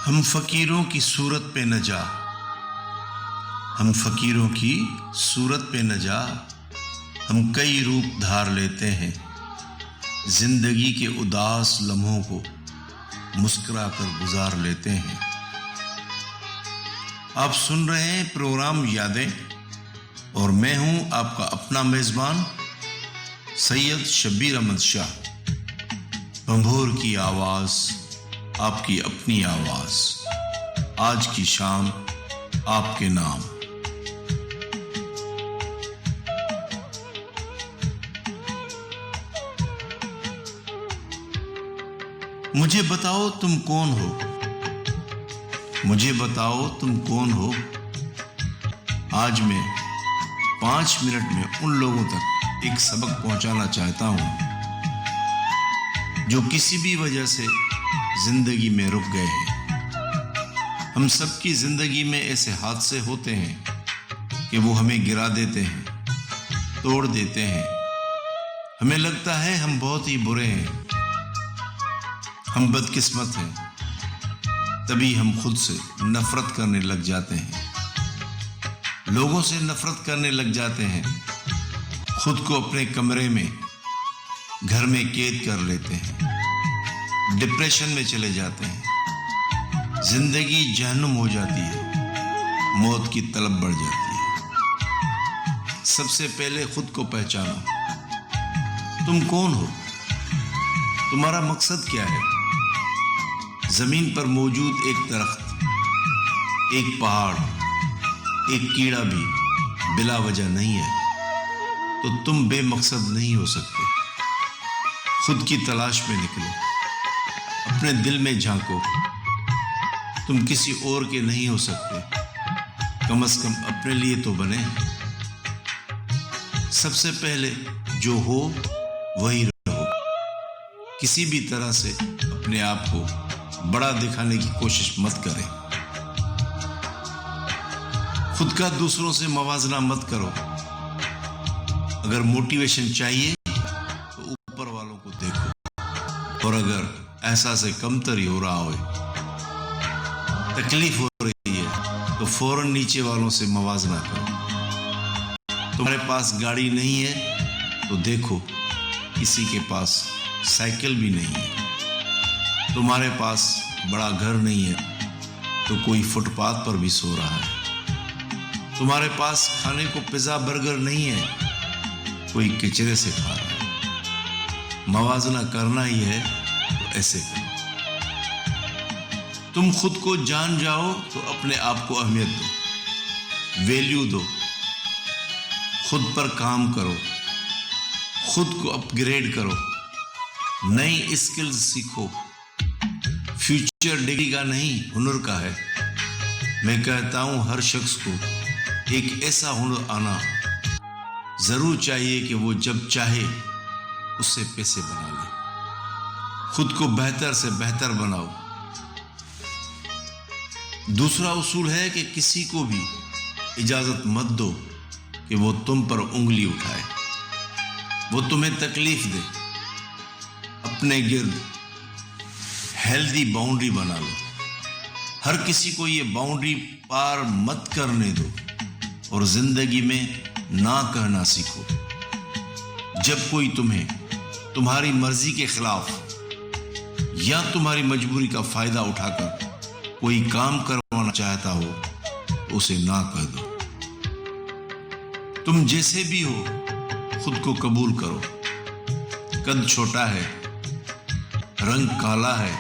ہم فقیروں کی صورت پہ نہ جا، ہم فقیروں کی صورت پہ نہ جا، ہم کئی روپ دھار لیتے ہیں، زندگی کے اداس لمحوں کو مسکرا کر گزار لیتے ہیں۔ آپ سن رہے ہیں پروگرام یادیں، اور میں ہوں آپ کا اپنا میزبان سید شبیر احمد شاہ۔ بھنبھور کی آواز، آپ کی اپنی آواز، آج کی شام آپ کے نام۔ مجھے بتاؤ تم کون ہو، مجھے بتاؤ تم کون ہو۔ آج میں 5 منٹ میں ان لوگوں تک ایک سبق پہنچانا چاہتا ہوں جو کسی بھی وجہ سے زندگی میں رک گئے ہیں۔ ہم سب کی زندگی میں ایسے حادثے ہوتے ہیں کہ وہ ہمیں گرا دیتے ہیں، توڑ دیتے ہیں۔ ہمیں لگتا ہے ہم بہت ہی برے ہیں، ہم بدقسمت ہیں۔ تبھی ہم خود سے نفرت کرنے لگ جاتے ہیں، لوگوں سے نفرت کرنے لگ جاتے ہیں، خود کو اپنے کمرے میں گھر میں قید کر لیتے ہیں، ڈپریشن میں چلے جاتے ہیں، زندگی جہنم ہو جاتی ہے، موت کی طلب بڑھ جاتی ہے۔ سب سے پہلے خود کو پہچانو، تم کون ہو، تمہارا مقصد کیا ہے۔ زمین پر موجود ایک درخت، ایک پہاڑ، ایک کیڑا بھی بلا وجہ نہیں ہے، تو تم بے مقصد نہیں ہو سکتے۔ خود کی تلاش میں نکلو، اپنے دل میں جھانکو، تم کسی اور کے نہیں ہو سکتے، کم از کم اپنے لیے تو بنے۔ سب سے پہلے جو ہو وہی رہو، کسی بھی طرح سے اپنے آپ کو بڑا دکھانے کی کوشش مت کریں، خود کا دوسروں سے موازنہ مت کرو۔ اگر موٹیویشن چاہیے تو اوپر والوں کو دیکھو، اور اگر احساس کمتری ہو رہا ہو، تکلیف ہو رہی ہے، تو فوراً نیچے والوں سے موازنہ کرو۔ تمہارے پاس گاڑی نہیں ہے تو دیکھو کسی کے پاس سائیکل بھی نہیں ہے۔ تمہارے پاس بڑا گھر نہیں ہے تو کوئی فٹ پاتھ پر بھی سو رہا ہے۔ تمہارے پاس کھانے کو پیزا برگر نہیں ہے، کوئی کچرے سے کھا رہا ہے۔ موازنہ کرنا ہی ہے تو ایسے کرو۔ تم خود کو جان جاؤ تو اپنے آپ کو اہمیت دو، ویلیو دو، خود پر کام کرو، خود کو اپ گریڈ کرو، نئی اسکلز سیکھو۔ فیوچر ڈگری کا نہیں، ہنر کا ہے۔ میں کہتا ہوں ہر شخص کو ایک ایسا ہنر آنا ضرور چاہیے کہ وہ جب چاہے اس سے پیسے بنا لے۔ خود کو بہتر سے بہتر بناؤ۔ دوسرا اصول ہے کہ کسی کو بھی اجازت مت دو کہ وہ تم پر انگلی اٹھائے، وہ تمہیں تکلیف دے۔ اپنے گرد ہیلدی باؤنڈری بنا لو، ہر کسی کو یہ باؤنڈری پار مت کرنے دو، اور زندگی میں نہ کہنا سیکھو۔ جب کوئی تمہیں تمہاری مرضی کے خلاف یا تمہاری مجبوری کا فائدہ اٹھا کر کوئی کام کروانا چاہتا ہو تو اسے نہ کہہ دو۔ تم جیسے بھی ہو خود کو قبول کرو، قد چھوٹا ہے، رنگ کالا ہے،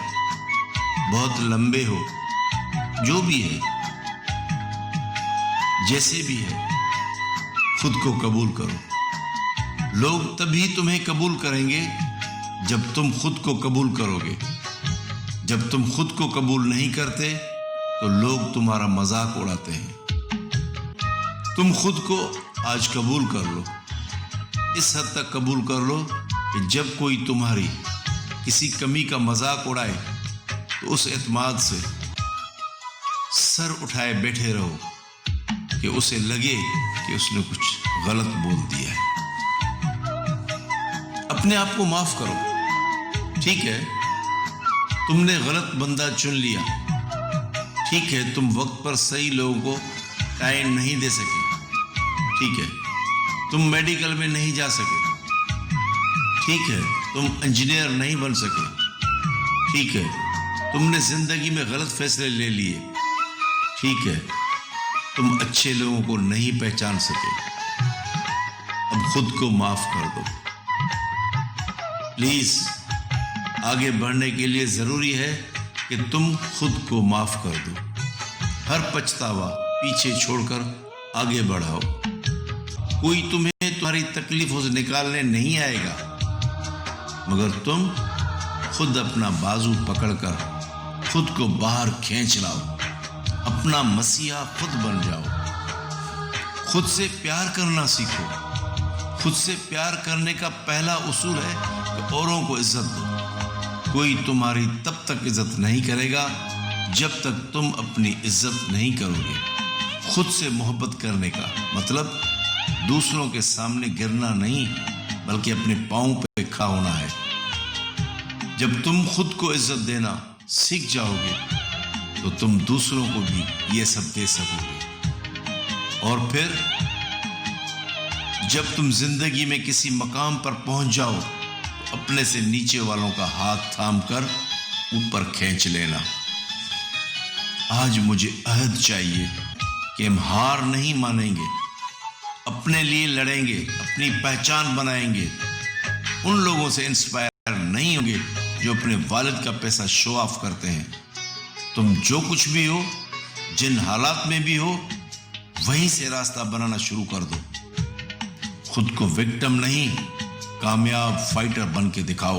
بہت لمبے ہو، جو بھی ہے، جیسے بھی ہے، خود کو قبول کرو۔ لوگ تبھی تمہیں قبول کریں گے جب تم خود کو قبول کرو گے۔ جب تم خود کو قبول نہیں کرتے تو لوگ تمہارا مذاق اڑاتے ہیں۔ تم خود کو آج قبول کر لو، اس حد تک قبول کر لو کہ جب کوئی تمہاری کسی کمی کا مذاق اڑائے تو اس اعتماد سے سر اٹھائے بیٹھے رہو کہ اسے لگے کہ اس نے کچھ غلط بول دیا ہے۔ اپنے آپ کو معاف کرو۔ ٹھیک ہے، تم نے غلط بندہ چن لیا، ٹھیک ہے تم وقت پر صحیح لوگوں کو ٹائم نہیں دے سکے، ٹھیک ہے تم میڈیکل میں نہیں جا سکے، ٹھیک ہے تم انجینئر نہیں بن سکے، ٹھیک ہے تم نے زندگی میں غلط فیصلے لے لیے، ٹھیک ہے تم اچھے لوگوں کو نہیں پہچان سکے، اب خود کو معاف کر دو پلیز۔ آگے بڑھنے کے لیے ضروری ہے کہ تم خود کو معاف کر دو، ہر پچھتاوا پیچھے چھوڑ کر آگے بڑھاؤ۔ کوئی تمہیں تمہاری تکلیفوں سے نکالنے نہیں آئے گا، مگر تم خود اپنا بازو پکڑ کر خود کو باہر کھینچ لاؤ، اپنا مسیحا خود بن جاؤ۔ خود سے پیار کرنا سیکھو۔ خود سے پیار کرنے کا پہلا اصول ہے کہ اوروں کو عزت دو۔ کوئی تمہاری تب تک عزت نہیں کرے گا جب تک تم اپنی عزت نہیں کرو گے۔ خود سے محبت کرنے کا مطلب دوسروں کے سامنے گرنا نہیں بلکہ اپنے پاؤں پہ کھڑا ہونا ہے۔ جب تم خود کو عزت دینا سیکھ جاؤ گے تو تم دوسروں کو بھی یہ سب دے سکو گے، اور پھر جب تم زندگی میں کسی مقام پر پہنچ جاؤ تو اپنے سے نیچے والوں کا ہاتھ تھام کر اوپر کھینچ لینا۔ آج مجھے عہد چاہیے کہ ہم ہار نہیں مانیں گے، اپنے لیے لڑیں گے، اپنی پہچان بنائیں گے، ان لوگوں سے انسپائر نہیں ہوں گے جو اپنے والد کا پیسہ شو آف کرتے ہیں۔ تم جو کچھ بھی ہو، جن حالات میں بھی ہو، وہیں سے راستہ بنانا شروع کر دو۔ خود کو وکٹم نہیں، کامیاب فائٹر بن کے دکھاؤ۔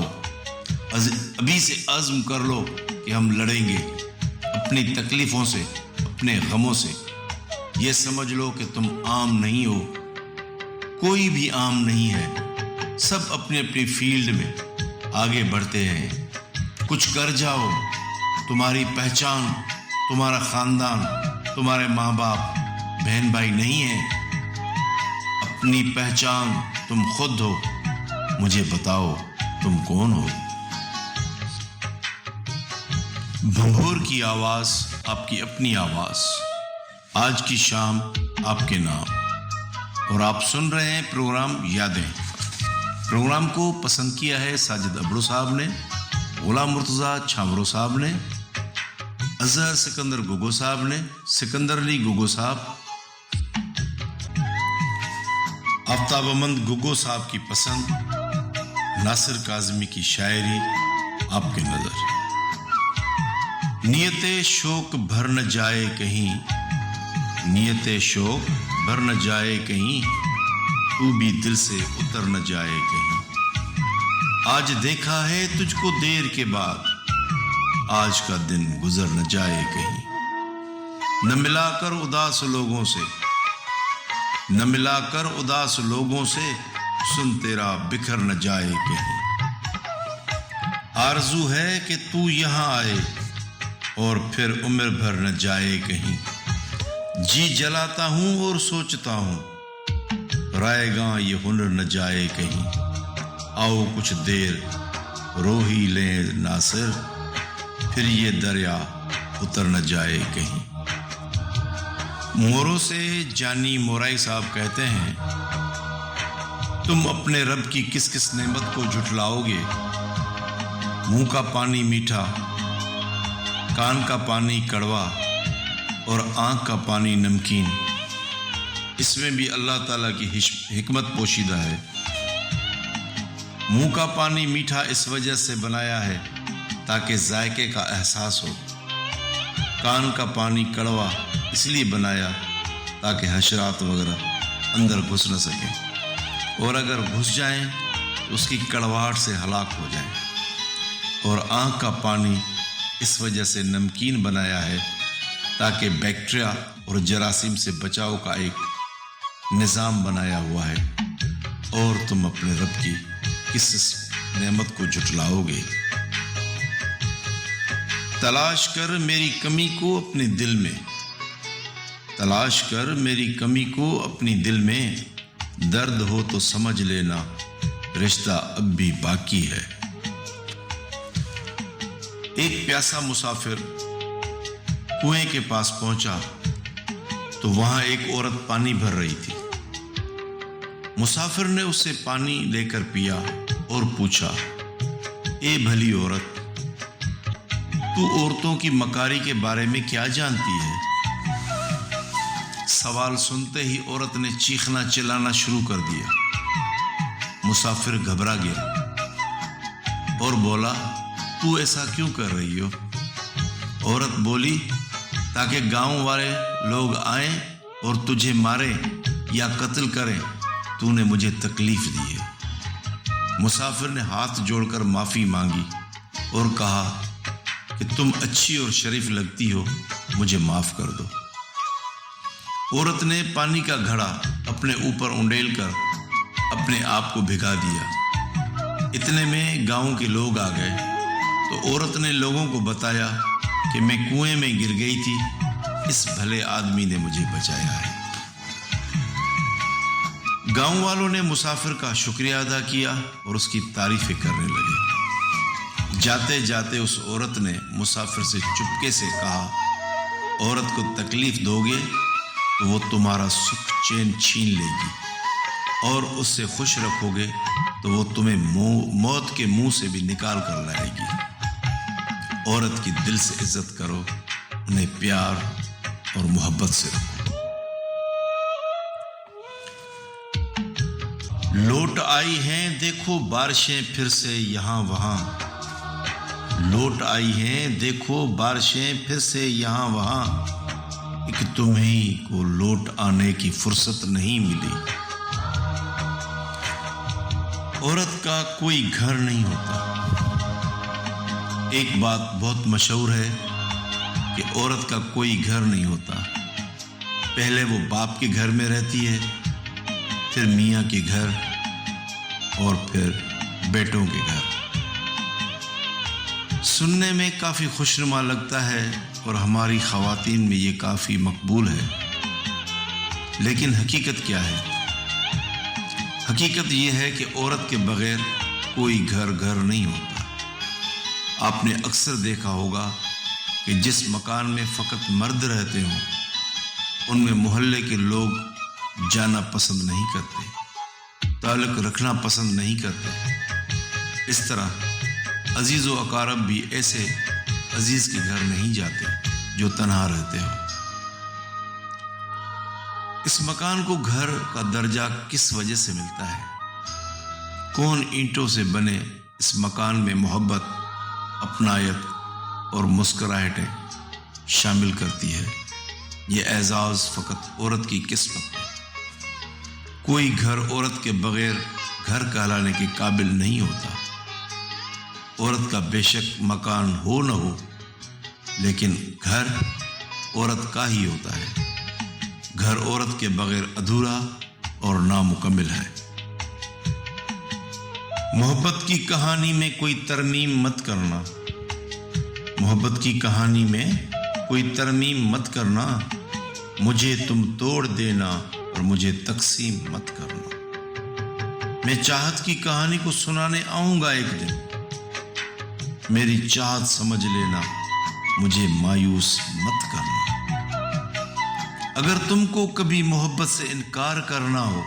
ابھی سے عزم کر لو کہ ہم لڑیں گے اپنی تکلیفوں سے، اپنے غموں سے۔ یہ سمجھ لو کہ تم عام نہیں ہو، کوئی بھی عام نہیں ہے، سب اپنی اپنی فیلڈ میں آگے بڑھتے ہیں۔ کچھ کر جاؤ، تمہاری پہچان تمہارا خاندان، تمہارے ماں باپ، بہن بھائی نہیں ہیں، اپنی پہچان تم خود ہو۔ مجھے بتاؤ تم کون ہو؟ بھنبور کی آواز، آپ کی اپنی آواز، آج کی شام آپ کے نام، اور آپ سن رہے ہیں پروگرام یادیں۔ پروگرام کو پسند کیا ہے ساجد ابڑو صاحب نے، غلام مرتضیٰ چھامرو صاحب نے، اظہر سکندر گوگو صاحب نے، سکندر علی گوگو صاحب، آفتاب امند گوگو صاحب کی پسند، ناصر کاظمی کی شاعری آپ کے نظر۔ نیت شوق بھر نہ جائے کہیں، نیت شوق بھر نہ جائے کہیں، تو بھی دل سے اتر نہ جائے کہیں۔ آج دیکھا ہے تجھ کو دیر کے بعد، آج کا دن گزر نہ جائے کہیں۔ نہ ملا کر اداس لوگوں سے، نہ ملا کر اداس لوگوں سے، سن تیرا بکھر نہ جائے کہیں۔ آرزو ہے کہ تو یہاں آئے اور پھر عمر بھر نہ جائے کہیں۔ جی جلاتا ہوں اور سوچتا ہوں، رائے گاں یہ ہنر نہ جائے کہیں۔ آؤ کچھ دیر رو ہی لیں ناصر، پھر یہ دریا اتر نہ جائے کہیں۔ موروں سے جانی مورائی صاحب کہتے ہیں، تم اپنے رب کی کس کس نعمت کو جھٹلاؤ گے؟ منہ کا پانی میٹھا، کان کا پانی کڑوا، اور آنکھ کا پانی نمکین۔ اس میں بھی اللہ تعالیٰ کی حکمت پوشیدہ ہے۔ منہ کا پانی میٹھا اس وجہ سے بنایا ہے تاکہ ذائقے کا احساس ہو۔ کان کا پانی کڑوا اس لیے بنایا تاکہ حشرات وغیرہ اندر گھس نہ سکیں، اور اگر گھس جائیں تو اس کی کڑواہٹ سے ہلاک ہو جائیں۔ اور آنکھ کا پانی اس وجہ سے نمکین بنایا ہے تاکہ بیکٹیریا اور جراثیم سے بچاؤ کا ایک نظام بنایا ہوا ہے۔ اور تم اپنے رب کی کس نعمت کو جھٹلاؤ گے؟ تلاش کر میری کمی کو اپنے دل میں، تلاش کر میری کمی کو اپنی دل میں، درد ہو تو سمجھ لینا رشتہ اب بھی باقی ہے۔ ایک پیاسا مسافر کنویں کے پاس پہنچا تو وہاں ایک عورت پانی بھر رہی تھی۔ مسافر نے اس سے پانی لے کر پیا اور پوچھا، اے بھلی عورت، تو عورتوں کی مکاری کے بارے میں کیا جانتی ہے؟ سوال سنتے ہی عورت نے چیخنا چلانا شروع کر دیا۔ مسافر گھبرا گیا اور بولا، تو ایسا کیوں کر رہی ہو؟ عورت بولی، تاکہ گاؤں والے لوگ آئیں اور تجھے ماریں یا قتل کریں، تو نے مجھے تکلیف دی ہے۔ مسافر نے ہاتھ جوڑ کر معافی مانگی اور کہا کہ تم اچھی اور شریف لگتی ہو، مجھے معاف کر دو۔ عورت نے پانی کا گھڑا اپنے اوپر انڈیل کر اپنے آپ کو بھگا دیا۔ اتنے میں گاؤں کے لوگ آ گئے تو عورت نے لوگوں کو بتایا کہ میں کنویں میں گر گئی تھی، اس بھلے آدمی نے مجھے بچایا ہے۔ گاؤں والوں نے مسافر کا شکریہ ادا کیا اور اس کی تعریفیں کرنے لگے۔ جاتے جاتے اس عورت نے مسافر سے چپکے سے کہا، عورت کو تکلیف دو گے تو وہ تمہارا سکھ چین چھین لے گی، اور اس سے خوش رکھو گے تو وہ تمہیں موت کے منہ سے بھی نکال کر لائے گی۔ عورت کی دل سے عزت کرو، انہیں پیار اور محبت سے رکھو۔ لوٹ آئی ہیں دیکھو بارشیں پھر سے یہاں وہاں، لوٹ آئی ہیں دیکھو بارشیں پھر سے یہاں وہاں، کہ تمہیں کو لوٹ آنے کی فرصت نہیں ملی۔ عورت کا کوئی گھر نہیں ہوتا۔ ایک بات بہت مشہور ہے کہ عورت کا کوئی گھر نہیں ہوتا۔ پہلے وہ باپ کے گھر میں رہتی ہے، پھر میاں کے گھر، اور پھر بیٹوں کے گھر۔ سننے میں کافی خوشنما لگتا ہے اور ہماری خواتین میں یہ کافی مقبول ہے، لیکن حقیقت کیا ہے؟ حقیقت یہ ہے کہ عورت کے بغیر کوئی گھر نہیں ہوتا۔ آپ نے اکثر دیکھا ہوگا کہ جس مکان میں فقط مرد رہتے ہوں، ان میں محلے کے لوگ جانا پسند نہیں کرتے، تعلق رکھنا پسند نہیں کرتے۔ اس طرح عزیز و اقارب بھی ایسے عزیز کے گھر نہیں جاتے جو تنہا رہتے ہوں۔ اس مکان کو گھر کا درجہ کس وجہ سے ملتا ہے؟ کون اینٹوں سے بنے اس مکان میں محبت، اپنائیت اور مسکراہٹیں شامل کرتی ہے؟ یہ اعزاز فقط عورت کی قسمت ہے۔ کوئی گھر عورت کے بغیر گھر کہلانے کے قابل نہیں ہوتا۔ عورت کا بے شک مکان ہو نہ ہو، لیکن گھر عورت کا ہی ہوتا ہے۔ گھر عورت کے بغیر ادھورا اور نامکمل ہے۔ محبت کی کہانی میں کوئی ترمیم مت کرنا، محبت کی کہانی میں کوئی ترمیم مت کرنا، مجھے تم توڑ دینا اور مجھے تقسیم مت کرنا۔ میں چاہت کی کہانی کو سنانے آؤں گا ایک دن، میری چاہت سمجھ لینا، مجھے مایوس مت کرنا۔ اگر تم کو کبھی محبت سے انکار کرنا ہو،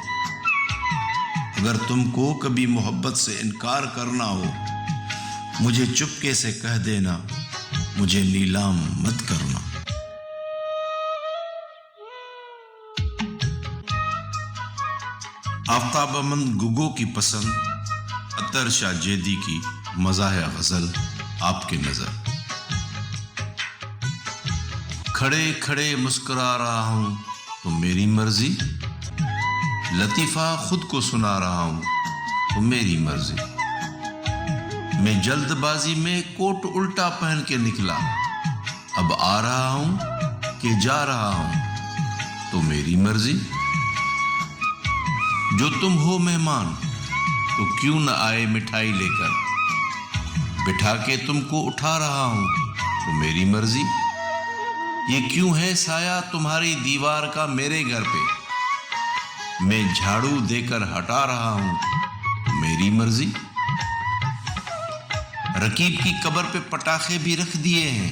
اگر تم کو کبھی محبت سے انکار کرنا ہو، مجھے چپکے سے کہہ دینا، مجھے نیلام مت کرنا۔ آفتاب امند گگو کی پسند، عطر شاہ جیدی کی مزاح غزل آپ کی نظر۔ کھڑے کھڑے مسکرا رہا ہوں تو میری مرضی، لطیفہ خود کو سنا رہا ہوں تو میری مرضی۔ میں جلد بازی میں کوٹ الٹا پہن کے نکلا، اب آ رہا ہوں کہ جا رہا ہوں تو میری مرضی۔ جو تم ہو مہمان تو کیوں نہ آئے مٹھائی لے کر، بٹھا کے تم کو اٹھا رہا ہوں تو میری مرضی۔ یہ کیوں ہے سایہ تمہاری دیوار کا میرے گھر پہ، میں جھاڑو دے کر ہٹا رہا ہوں تو میری مرضی۔ رقیب کی قبر پہ پٹاخے بھی رکھ دیے ہیں،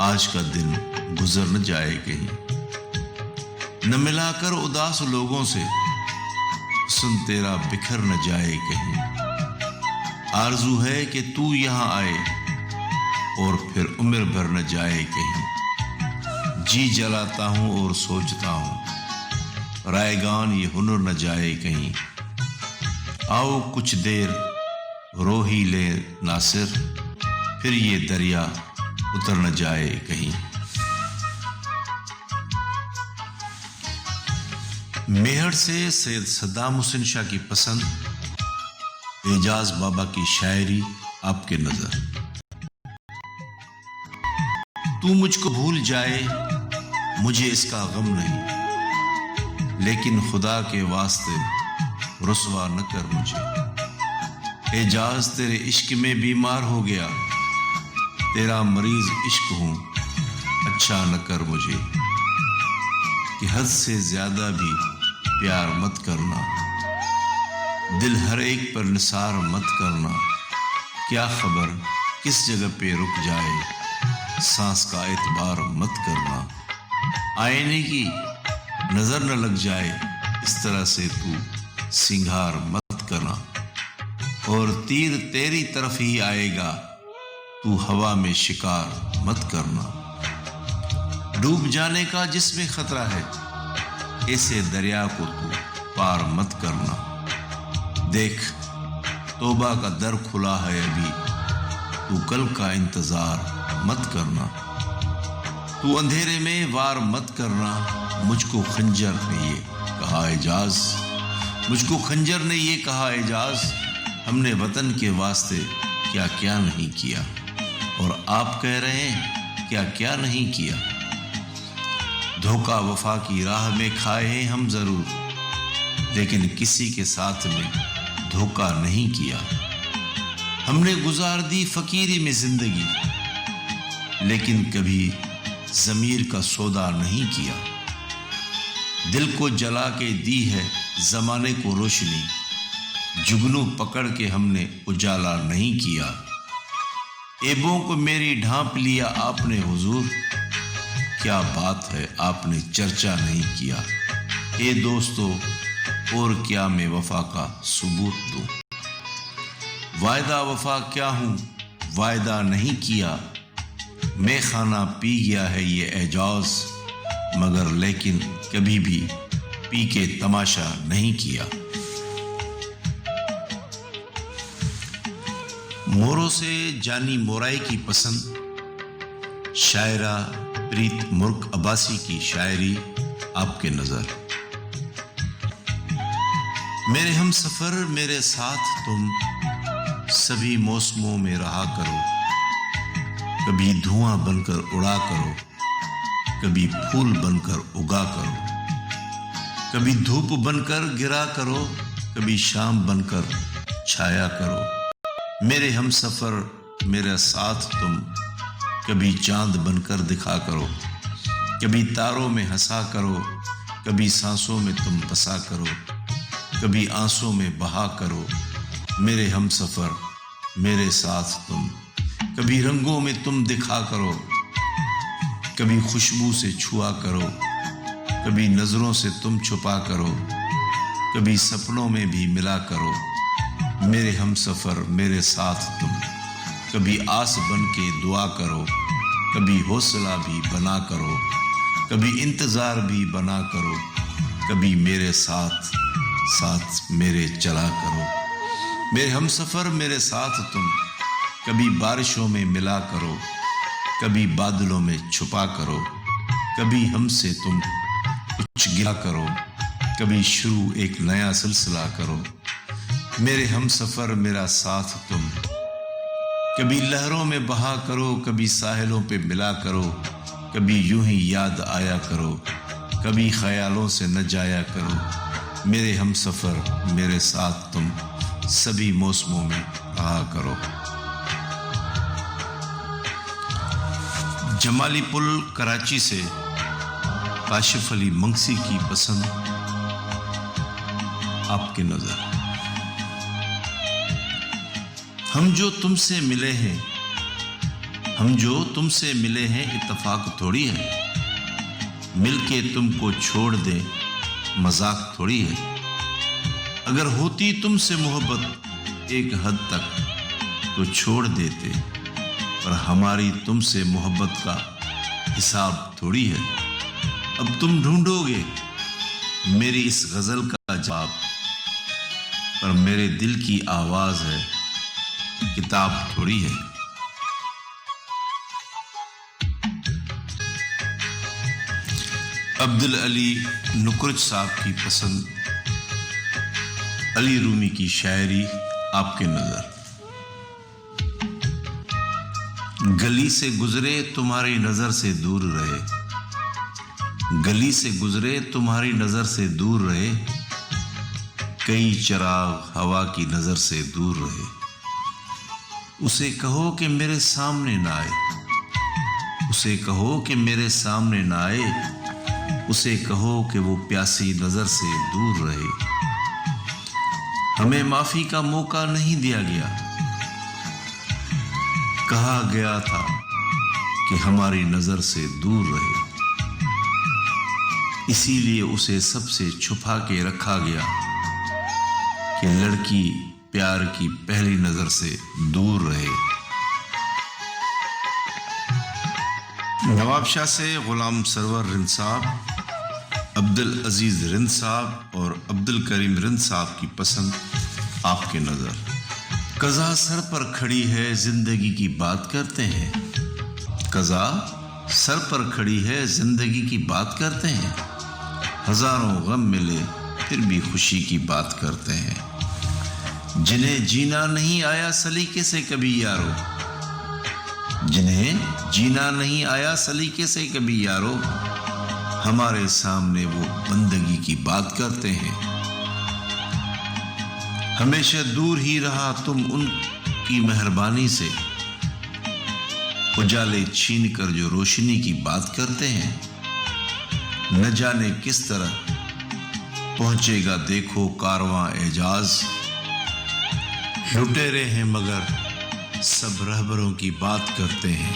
آج کا دن گزر نہ جائے کہیں، نہ ملا کر اداس لوگوں سے حسن تیرا بکھر نہ جائے کہیں۔ آرزو ہے کہ تو یہاں آئے اور پھر عمر بھر نہ جائے کہیں۔ جی جلاتا ہوں اور سوچتا ہوں رائگان یہ ہنر نہ جائے کہیں۔ آؤ کچھ دیر رو ہی لے ناصر، پھر یہ دریا اتر نہ جائے کہیں۔ میہر سے سید صدام حسین شاہ کی پسند، اعجاز بابا کی شاعری آپ کے نظر۔ تو مجھ کو بھول جائے مجھے اس کا غم نہیں، لیکن خدا کے واسطے رسوا نہ کر مجھے۔ اعجاز تیرے عشق میں بیمار ہو گیا، تیرا مریض عشق ہوں اچھا نہ کر مجھے، کہ حد سے زیادہ بھی پیار مت کرنا، دل ہر ایک پر نثار مت کرنا۔ کیا خبر کس جگہ پہ رک جائے، سانس کا اعتبار مت کرنا۔ آئینے کی نظر نہ لگ جائے اس طرح سے تو سنگھار مت کرنا، اور تیر تیری طرف ہی آئے گا تو ہوا میں شکار مت کرنا۔ ڈوب جانے کا جس میں خطرہ ہے ایسے دریا کو تو پار مت کرنا۔ دیکھ توبہ کا در کھلا ہے ابھی، تو کل کا انتظار مت کرنا۔ تو اندھیرے میں وار مت کرنا، مجھ کو خنجر نے یہ کہا اعجاز، مجھ کو خنجر نے یہ کہا اعجاز، ہم نے وطن کے واسطے کیا کیا نہیں کیا، اور آپ کہہ رہے ہیں کیا کیا نہیں کیا۔ دھوکہ وفا کی راہ میں کھائے ہیں ہم ضرور، لیکن کسی کے ساتھ میں دھوکہ نہیں کیا۔ ہم نے گزار دی فقیری میں زندگی، لیکن کبھی ضمیر کا سودا نہیں کیا۔ دل کو جلا کے دی ہے زمانے کو روشنی، جگنو پکڑ کے ہم نے اجالا نہیں کیا۔ ایبوں کو میری ڈھانپ لیا آپ نے حضور، کیا بات ہے آپ نے چرچا نہیں کیا۔ اے دوستو اور کیا میں وفا کا ثبوت دوں، وعدہ وفا کیا ہوں وعدہ نہیں کیا۔ میں خانہ پی گیا ہے یہ اعجاز، مگر لیکن کبھی بھی پی کے تماشا نہیں کیا۔ موروں سے جانی مورائی کی پسند، شاعرہ پریت مرک عباسی کی شاعری آپ کے نظر۔ میرے ہم سفر میرے ساتھ تم سبھی موسموں میں رہا کرو، کبھی دھواں بن کر اڑا کرو، کبھی پھول بن کر اگا کرو، کبھی دھوپ بن کر گرا کرو، کبھی شام بن کر چھایا کرو۔ میرے ہم سفر میرا ساتھ تم کبھی چاند بن کر دکھا کرو، کبھی تاروں میں ہنسا کرو، کبھی سانسوں میں تم بسا کرو، کبھی آنسوں میں بہا کرو۔ میرے ہم سفر میرے ساتھ تم کبھی رنگوں میں تم دکھا کرو، کبھی خوشبو سے چھوا کرو، کبھی نظروں سے تم چھپا کرو، کبھی سپنوں میں بھی ملا کرو۔ میرے ہم سفر میرے ساتھ تم کبھی آس بن کے دعا کرو، کبھی حوصلہ بھی بنا کرو، کبھی انتظار بھی بنا کرو، کبھی میرے ساتھ ساتھ میرے چلا کرو۔ میرے ہم سفر میرے ساتھ تم کبھی بارشوں میں ملا کرو، کبھی بادلوں میں چھپا کرو، کبھی ہم سے تم کچھ گلا کرو، کبھی شروع ایک نیا سلسلہ کرو۔ میرے ہم سفر میرا ساتھ تم کبھی لہروں میں بہا کرو، کبھی ساحلوں پہ ملا کرو، کبھی یوں ہی یاد آیا کرو، کبھی خیالوں سے نہ جایا کرو۔ میرے ہم سفر میرے ساتھ تم سبھی موسموں میں رہا کرو۔ جمالی پل کراچی سے کاشف علی منگسی کی پسند آپ کی نظر۔ ہم جو تم سے ملے ہیں ہم جو تم سے ملے ہیں اتفاق تھوڑی ہے، مل کے تم کو چھوڑ دیں مذاق تھوڑی ہے۔ اگر ہوتی تم سے محبت ایک حد تک تو چھوڑ دیتے، پر ہماری تم سے محبت کا حساب تھوڑی ہے۔ اب تم ڈھونڈو گے میری اس غزل کا جواب، پر میرے دل کی آواز ہے کتاب تھوڑی ہے۔ عبدالعلی نکرچ صاحب کی پسند، علی رومی کی شاعری آپ کے نظر۔ گلی سے گزرے تمہاری نظر سے دور رہے، گلی سے گزرے تمہاری نظر سے دور رہے، کئی چراغ ہوا کی نظر سے دور رہے۔ اسے کہو کہ میرے سامنے نہ آئے، اسے کہو کہ میرے سامنے نہ آئے، اسے کہو کہ وہ پیاسی نظر سے دور رہے۔ ہمیں معافی کا موقع نہیں دیا گیا، کہا گیا تھا کہ ہماری نظر سے دور رہے، اسی لیے اسے سب سے چھپا کے رکھا گیا کہ لڑکی پیار کی پہلی نظر سے دور رہے۔ نواب شاہ سے غلام سرور رند صاحب، عبدالعزیز رند صاحب اور عبدالکریم رند صاحب کی پسند آپ کے نظر۔ قضا سر پر کھڑی ہے زندگی کی بات کرتے ہیں، قضا سر پر کھڑی ہے زندگی کی بات کرتے ہیں، ہزاروں غم ملے پھر بھی خوشی کی بات کرتے ہیں۔ جنہیں جینا نہیں آیا سلیقے سے کبھی یارو، جنہیں جینا نہیں آیا سلیقے سے کبھی یارو، ہمارے سامنے وہ بندگی کی بات کرتے ہیں۔ ہمیشہ دور ہی رہا تم ان کی مہربانی سے، اجالے چھین کر جو روشنی کی بات کرتے ہیں۔ نہ جانے کس طرح پہنچے گا دیکھو کارواں اعجاز، لٹیرے ہیں مگر سب رہبروں کی بات کرتے ہیں۔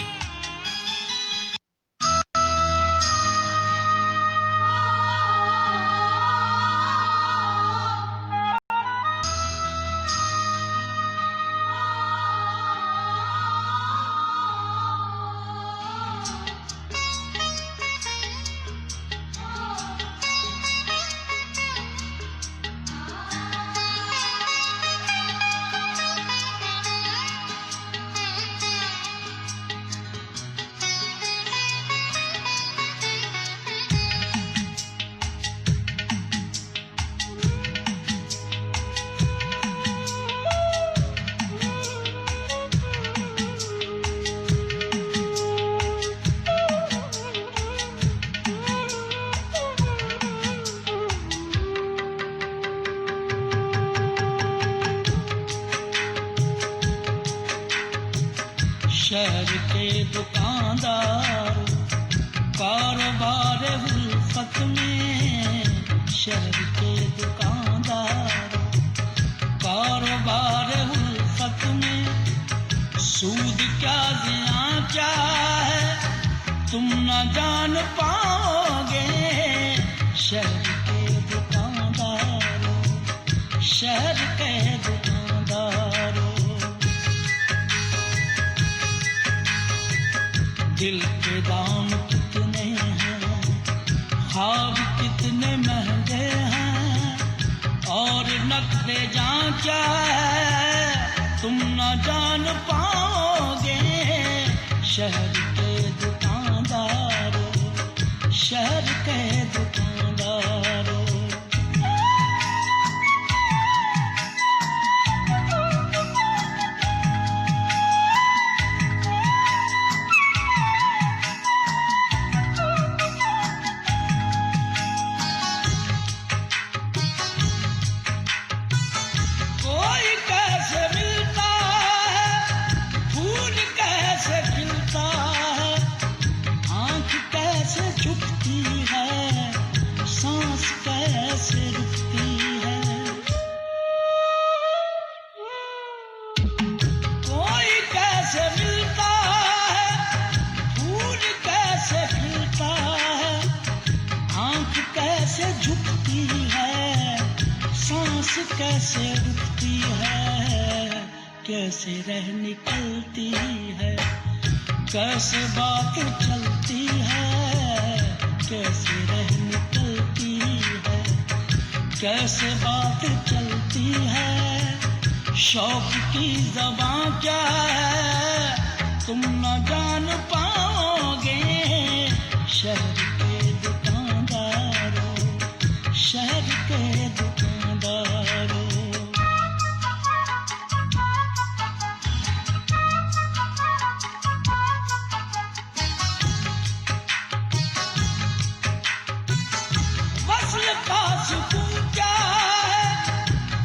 شہر کے دکاندار کاروبار الفت میں، شہر کے دکاندار کاروبار الفت میں، سود کیا زیاں کیا ہے تم نہ جان پاؤ گے۔ شہر کے دکانداروں، شہر کے دکانداروں، دل کے دام کتنے ہیں، خواب کتنے مہنگے ہیں، اور نقد جاں کیا ہے تم نہ جان پاؤ گے۔ شہر کے دکانداروں، شہر کے دکانداروں، چھپتی ہے کیسے رکتی ہے کیسے رہ نکلتی ہے کیسے بات چلتی ہے کیسے رہ نکلتی ہے کیسے بات چلتی ہے شوق کی زباں کیا ہے تم نہ جان پاؤ گے شہر کے دکانداروں شہر کے دکانداروں وصل کا سکون کیا ہے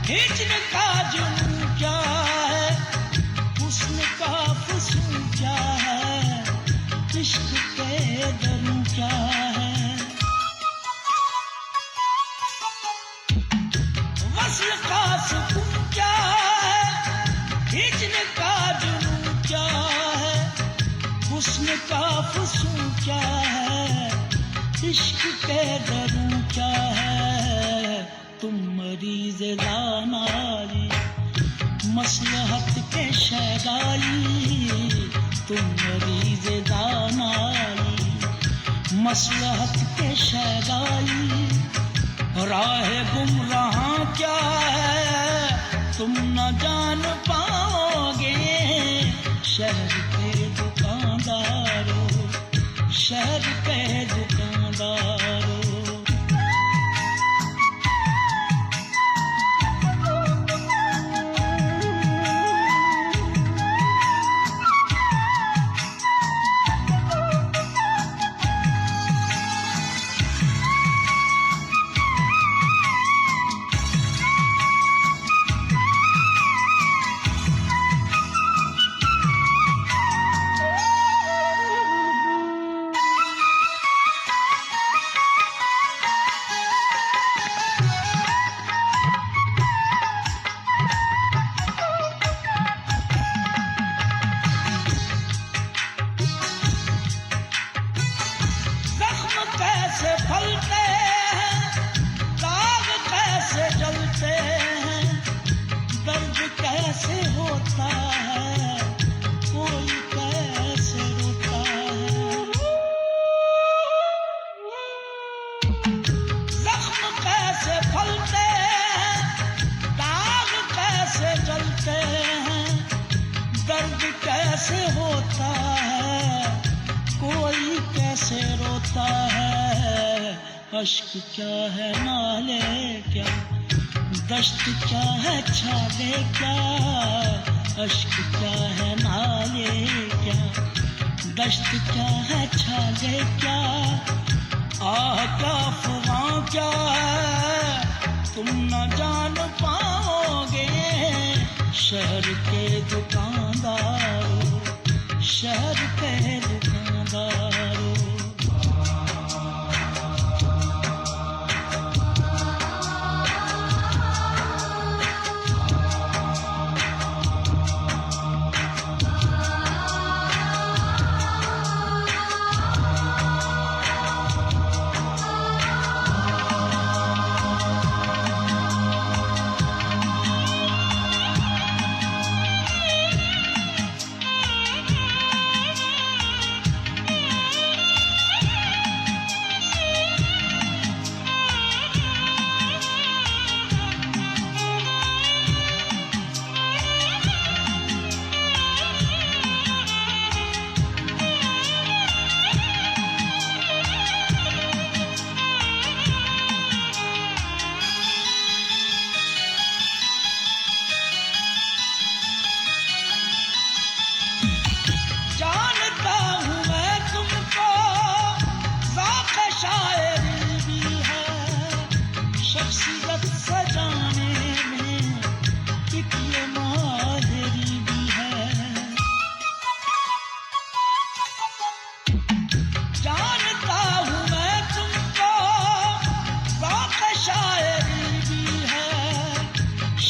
ہجر کا جنون کیا ہے حسن کا فسون کیا ہے عشق کے درون کیا ہے وصل کا سکون کیا ہے ہجر کا جنون کیا ہے حسن کا فسون کیا ہے عشق کے درون کیا ہے تم مریض لانائی مصلحت کے شیدائی تم مریض دانائی مصلحت کے شیدائی راہ گمراہاں کیا ہے تم نہ جان پاؤ گے شہر کے دکانداروں شہر کے دکانداروں کیسے ہوتا ہے کوئی کیسے روتا ہے اشک کیا ہے نالے کیا دشت کیا ہے چھالے کیا اشک کیا ہے نالے کیا دشت کیا ہے چھالے کیا آہ کا فغاں کیا ہے تم نہ جان پاؤ گے شہر کے دکانداروں شہر کے دکانداروں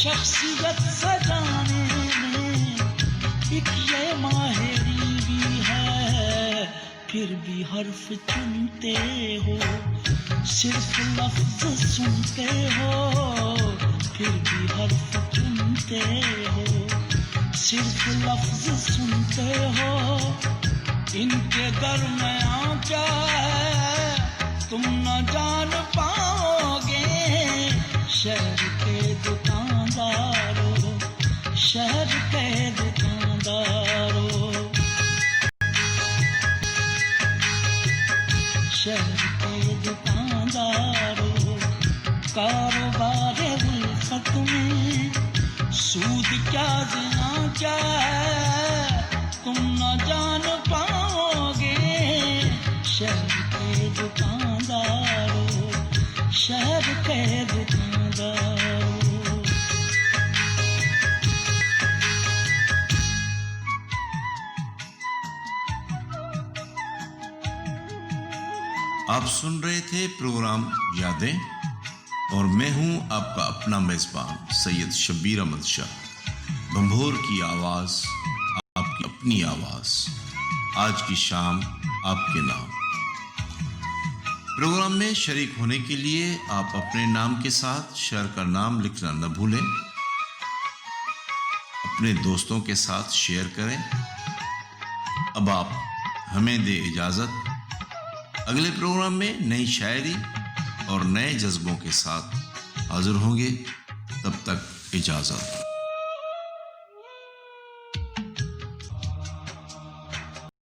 شخصیت سجانے میں ایک یہ ماہری بھی ہے پھر پھر بھی حرف چنتے ہو صرف لفظ سنتے ہو پھر بھی حرف چنتے ہو صرف لفظ سنتے ہو ان کے درمیان کیا ہے تم نہ جان پاؤ گے شہر کے دکانداروں شہر کے دکانداروں شہر کے دکانداروں کاروبار الفت میں سود کیا زنا کیا ہے تم نہ جان پاؤ گے شہر کے دکانداروں شہر کے دکانداروں آپ سن رہے تھے پروگرام یادیں اور میں ہوں آپ کا اپنا میزبان سید شبیر احمد شاہ بھنبھور کی آواز آپ کی اپنی آواز آج کی شام آپ کے نام پروگرام میں شریک ہونے کے لیے آپ اپنے نام کے ساتھ شہر کا نام لکھنا نہ بھولیں اپنے دوستوں کے ساتھ شیئر کریں اب آپ ہمیں دے اجازت اگلے پروگرام میں نئی شاعری اور نئے جذبوں کے ساتھ حاضر ہوں گے تب تک اجازت